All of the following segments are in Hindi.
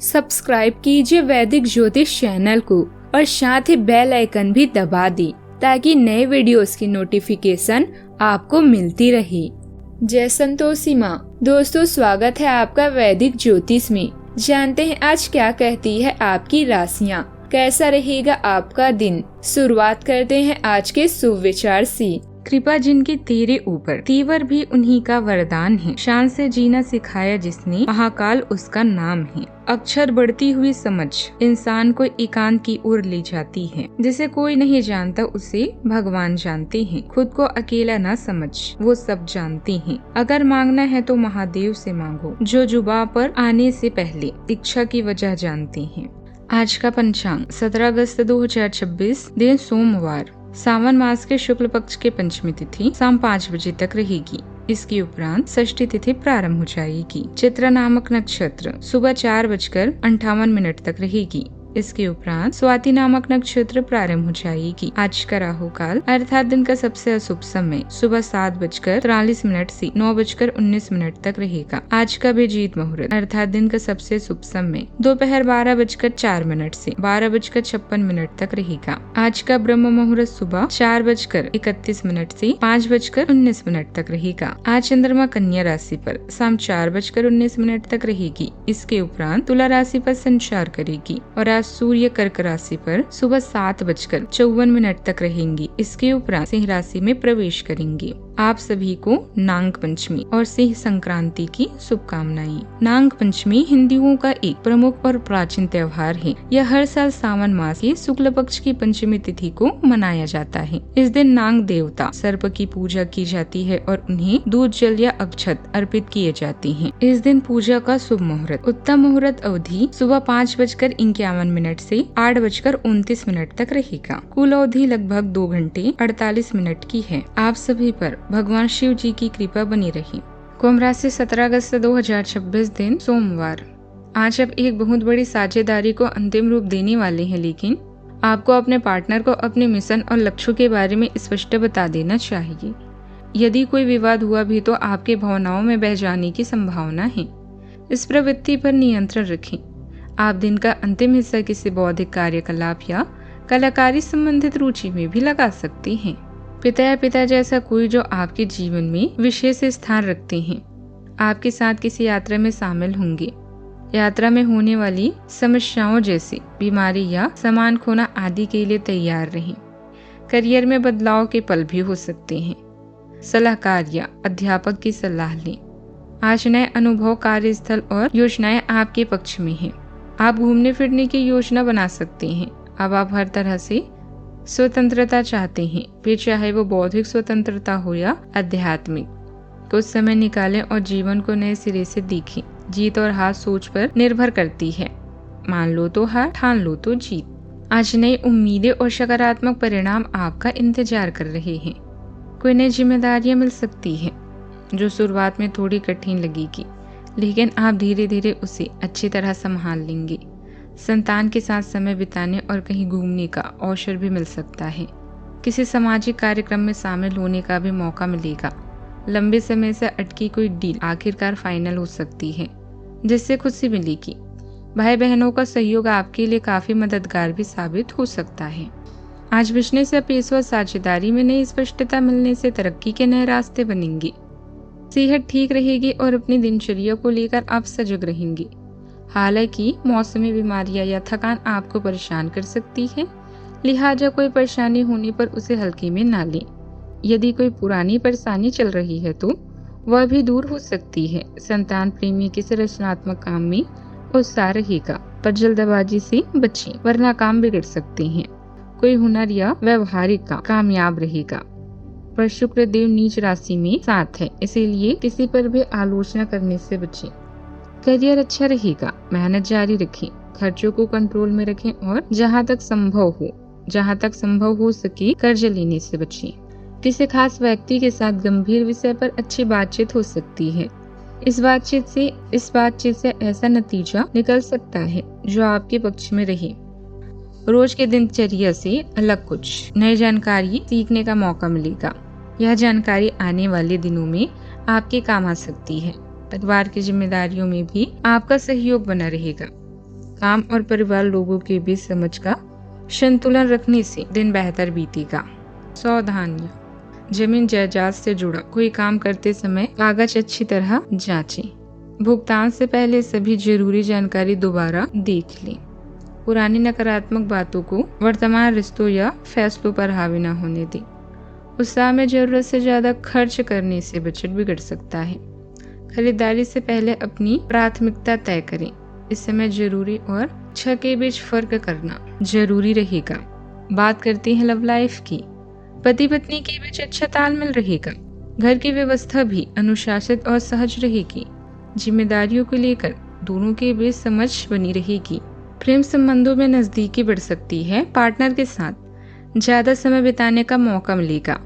सब्सक्राइब कीजिए वैदिक ज्योतिष चैनल को और साथ ही बेल आइकन भी दबा दी ताकि नए वीडियोस की नोटिफिकेशन आपको मिलती रहे। जय संतोषी माँ। दोस्तों, स्वागत है आपका वैदिक ज्योतिष में। जानते हैं आज क्या कहती है आपकी राशियाँ, कैसा रहेगा आपका दिन। शुरुआत करते हैं आज के शुभ विचार से। कृपा जिनकी तेरे ऊपर, तीवर भी उन्हीं का वरदान है। शान से जीना सिखाया जिसने, महाकाल उसका नाम है। अक्षर बढ़ती हुई समझ इंसान को एकांत की ओर ले जाती है। जिसे कोई नहीं जानता उसे भगवान जानते हैं। खुद को अकेला न समझ, वो सब जानते हैं। अगर मांगना है तो महादेव से मांगो, जो जुबां पर आने से पहले इच्छा की वजह जानते हैं। आज का पंचांग 17 अगस्त 2026, दिन सोमवार। सावन मास के शुक्ल पक्ष के पंचमी तिथि शाम 5 बजे तक रहेगी। इसके उपरांत षष्ठी तिथि प्रारंभ हो जाएगी। चित्रा नामक नक्षत्र सुबह 4:58 तक रहेगी। इसके उपरांत स्वाति नामक नक्षत्र प्रारंभ हो जाएगी। आज का राहु काल अर्थात दिन का सबसे अशुभ समय सुबह 7:43 से 9:19 तक रहेगा। आज का अभिजीत मुहूर्त अर्थात दिन का सबसे शुभ समय दोपहर 12:04 से 12:56 तक रहेगा। आज का ब्रह्म मुहूर्त सुबह 4:31 से 5:19 तक रहेगा। आज चंद्रमा कन्या राशि पर शाम 4:19 तक रहेगी। इसके उपरांत तुला राशि पर संचार करेगी और सूर्य कर्क राशि पर सुबह 7:54 तक रहेंगी। इसके उपरांत सिंह राशि में प्रवेश करेंगे। आप सभी को नाग पंचमी और सिंह संक्रांति की शुभकामनाएं। नाग पंचमी हिंदुओं का एक प्रमुख और प्राचीन त्योहार है। यह हर साल सावन मास के शुक्ल पक्ष की पंचमी तिथि को मनाया जाता है। इस दिन नाग देवता सर्प की पूजा की जाती है और उन्हें दूध, जल या अक्षत अर्पित किए जाते हैं। इस दिन पूजा का शुभ मुहूर्त उत्तम मुहूर्त अवधि सुबह 5:51 से 8:29 तक रहेगा। कुल अवधि लगभग 2 घंटे 48 मिनट की है। आप सभी पर भगवान शिव जी की कृपा बनी रही। कुंभ राशि 17 अगस्त 2026, दिन सोमवार। आज आप एक बहुत बड़ी साझेदारी को अंतिम रूप देने वाले हैं, लेकिन आपको अपने पार्टनर को अपने मिशन और लक्ष्यों के बारे में स्पष्ट बता देना चाहिए। यदि कोई विवाद हुआ भी तो आपके भावनाओं में बह जाने की संभावना है। इस प्रवृत्ति पर नियंत्रण रखें। आप दिन का अंतिम हिस्सा किसी बौद्धिक कार्यकलाप या कलाकारी संबंधित रुचि में भी लगा सकते हैं। पिता या पिता जैसा कोई जो आपके जीवन में विशेष स्थान रखते हैं आपके साथ किसी यात्रा में शामिल होंगे। यात्रा में होने वाली समस्याओं जैसे बीमारी या सामान खोना आदि के लिए तैयार रहें। करियर में बदलाव के पल भी हो सकते हैं। सलाहकार या अध्यापक की सलाह लें। आज नए अनुभव, कार्यस्थल और योजनाएं आपके पक्ष में हैं। आप घूमने फिरने की योजना बना सकते हैं। अब आप हर तरह से स्वतंत्रता चाहते हैं, फिर चाहे वो बौद्धिक स्वतंत्रता हो या आध्यात्मिक। कुछ समय निकालें और जीवन को नए सिरे से देखें। जीत और हार सोच पर निर्भर करती है। मान लो तो हार, ठान लो तो जीत। आज नई उम्मीदें और सकारात्मक परिणाम आपका इंतजार कर रहे हैं। कोई नई जिम्मेदारियां मिल सकती है जो शुरुआत में थोड़ी कठिन लगेगी, लेकिन आप धीरे धीरे उसे अच्छी तरह संभाल लेंगे। संतान के साथ समय बिताने और कहीं घूमने का अवसर भी मिल सकता है। किसी सामाजिक कार्यक्रम में शामिल होने का भी मौका मिलेगा। लंबे समय से अटकी कोई डील आखिरकार फाइनल हो सकती है, जिससे खुशी मिलेगी। भाई बहनों का सहयोग आपके लिए काफी मददगार भी साबित हो सकता है। आज बिजनेस या पेशेवर साझेदारी में नई स्पष्टता मिलने से तरक्की के नए रास्ते बनेंगे। सेहत ठीक रहेगी और अपनी दिनचर्या को लेकर आप सजग रहेंगे। हालांकि मौसमी बीमारियां या थकान आपको परेशान कर सकती है, लिहाजा कोई परेशानी होने पर उसे हल्के में ना लें। यदि कोई पुरानी परेशानी चल रही है तो वह भी दूर हो सकती है। संतान प्रेमी किसी रचनात्मक काम में उत्साह रहेगा, पर जल्दबाजी से बचें वरना काम बिगड़ सकते हैं। कोई हुनर या व्यवहारिक काम कामयाब रहेगा, पर शुक्र देव नीच राशि में साथ है, इसीलिए किसी पर भी आलोचना करने से बचें। करियर अच्छा रहेगा, मेहनत जारी रखें, खर्चों को कंट्रोल में रखें और जहां तक संभव हो सके कर्ज लेने से बचें। किसी खास व्यक्ति के साथ गंभीर विषय पर अच्छी बातचीत हो सकती है। इस बातचीत से ऐसा नतीजा निकल सकता है जो आपके पक्ष में रहे। रोज के दिनचर्या से अलग कुछ नई जानकारी सीखने का मौका मिलेगा। यह जानकारी आने वाले दिनों में आपके काम आ सकती है। परिवार की जिम्मेदारियों में भी आपका सहयोग बना रहेगा। काम और परिवार लोगों के बीच समझ का संतुलन रखने से दिन बेहतर बीतेगा। सावधानियां, जमीन जायदाद से जुड़ा कोई काम करते समय कागज अच्छी तरह जांचें। भुगतान से पहले सभी जरूरी जानकारी दोबारा देख लें। पुरानी नकारात्मक बातों को वर्तमान रिश्तों या फैसलों पर हावी न होने दें। उत्साह में जरूरत से ज्यादा खर्च करने से बजट बिगड़ सकता है। खरीदारी से पहले अपनी प्राथमिकता तय करें। इस समय जरूरी और इच्छा के बीच फर्क करना जरूरी रहेगा। बात करते हैं लव लाइफ की। पति पत्नी के बीच अच्छा तालमेल रहेगा। घर की व्यवस्था भी अनुशासित और सहज रहेगी। जिम्मेदारियों को लेकर दोनों के बीच समझ बनी रहेगी। प्रेम संबंधों में नजदीकी बढ़ सकती है। पार्टनर के साथ ज्यादा समय बिताने का मौका मिलेगा।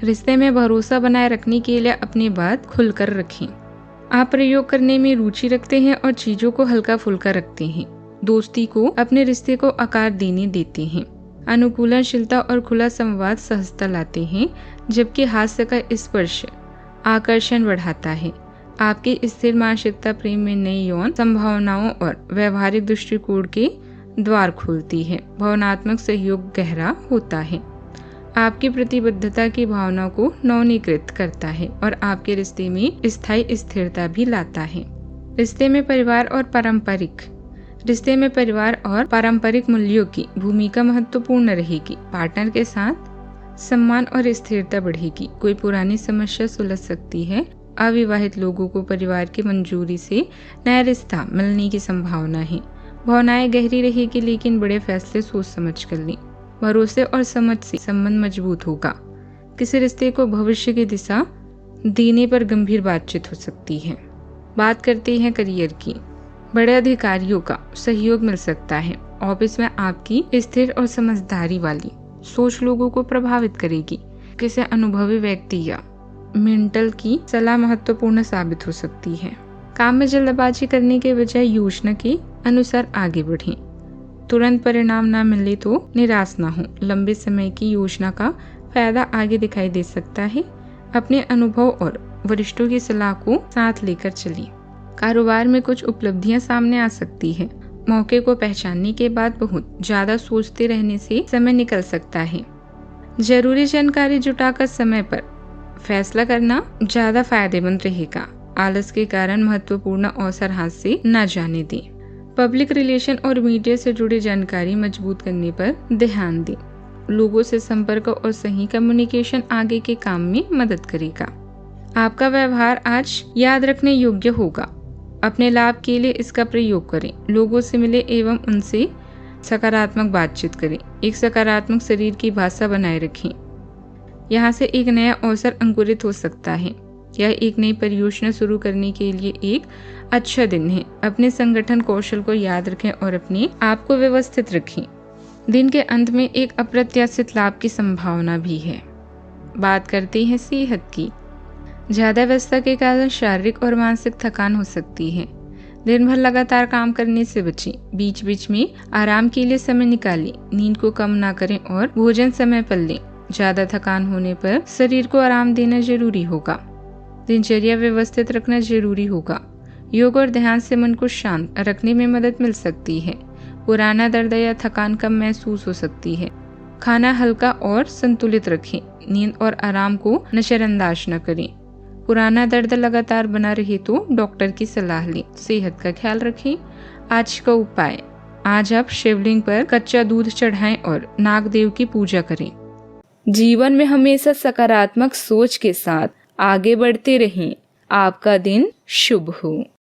रिश्ते में भरोसा बनाए रखने के लिए अपनी बात खुलकर रखें। आप प्रयोग करने में रुचि रखते हैं और चीजों को हल्का फुल्का रखते हैं। दोस्ती को अपने रिश्ते को आकार देने देते हैं। अनुकूलनशीलता और खुला संवाद सहजता लाते हैं, जबकि हास्य का स्पर्श आकर्षण बढ़ाता है। आपकी स्थिर मानसिकता प्रेम में नई यौन संभावनाओं और व्यवहारिक दृष्टिकोण के द्वार खोलती है। भावनात्मक सहयोग गहरा होता है। आपकी प्रतिबद्धता की भावना को नवीनीकृत करता है और आपके रिश्ते में स्थायी स्थिरता भी लाता है। रिश्ते में परिवार और पारंपरिक मूल्यों की भूमिका महत्वपूर्ण रहेगी। पार्टनर के साथ सम्मान और स्थिरता बढ़ेगी। कोई पुरानी समस्या सुलझ सकती है। अविवाहित लोगों को परिवार की मंजूरी से नया रिश्ता मिलने की संभावना है। भावनाएं गहरी रहेगी, लेकिन बड़े फैसले सोच समझ कर लें। भरोसे और समझ से संबंध मजबूत होगा। किसी रिश्ते को भविष्य की दिशा देने पर गंभीर बातचीत हो सकती है। बात करते हैं करियर की। बड़े अधिकारियों का सहयोग मिल सकता है। ऑफिस में आपकी स्थिर और समझदारी वाली सोच लोगों को प्रभावित करेगी। किसी अनुभवी व्यक्ति या मेंटर की सलाह महत्वपूर्ण साबित हो सकती है। काम में जल्दबाजी करने के बजाय योजना के अनुसार आगे बढ़ें। तुरंत परिणाम न मिले तो निराश न हो। लंबे समय की योजना का फायदा आगे दिखाई दे सकता है। अपने अनुभव और वरिष्ठों की सलाह को साथ लेकर चलिए। कारोबार में कुछ उपलब्धियां सामने आ सकती है। मौके को पहचानने के बाद बहुत ज्यादा सोचते रहने से समय निकल सकता है। जरूरी जानकारी जुटाकर समय पर फैसला करना ज्यादा फायदेमंद रहेगा। आलस के कारण महत्वपूर्ण अवसर हाथ से न जाने दें। पब्लिक रिलेशन और मीडिया से जुड़ी जानकारी मजबूत करने पर ध्यान दें। लोगों से संपर्क और सही कम्युनिकेशन आगे के काम में मदद करेगा। आपका व्यवहार आज याद रखने योग्य होगा। अपने लाभ के लिए इसका प्रयोग करें। लोगों से मिले एवं उनसे सकारात्मक बातचीत करें। एक सकारात्मक शरीर की भाषा बनाए रखें। यहाँ से एक नया अवसर अंकुरित हो सकता है। यह एक नई परियोजना शुरू करने के लिए एक अच्छा दिन है। अपने संगठन कौशल को याद रखें और अपने आप को व्यवस्थित रखें। दिन के अंत में एक अप्रत्याशित लाभ की संभावना भी है। बात करते हैं सेहत की। ज्यादा व्यस्तता के कारण शारीरिक और मानसिक थकान हो सकती है। दिन भर लगातार काम करने से बचें। बीच बीच में आराम के लिए समय निकालें। नींद को कम ना करें और भोजन समय पर लें। ज्यादा थकान होने पर शरीर को आराम देना जरूरी होगा। दिनचर्या व्यवस्थित रखना जरूरी होगा। योग और ध्यान से मन को शांत रखने में मदद मिल सकती है। पुराना दर्द या थकान कम महसूस हो सकती है। खाना हल्का और संतुलित रखें। नींद और आराम को नजरअंदाज न करें। पुराना दर्द लगातार बना रहे तो डॉक्टर की सलाह लें। सेहत का ख्याल रखें। आज का उपाय, आज आप शिवलिंग पर कच्चा दूध चढ़ाएं और नागदेव की पूजा करें। जीवन में हमेशा सकारात्मक सोच के साथ आगे बढ़ते रहें। आपका दिन शुभ हो।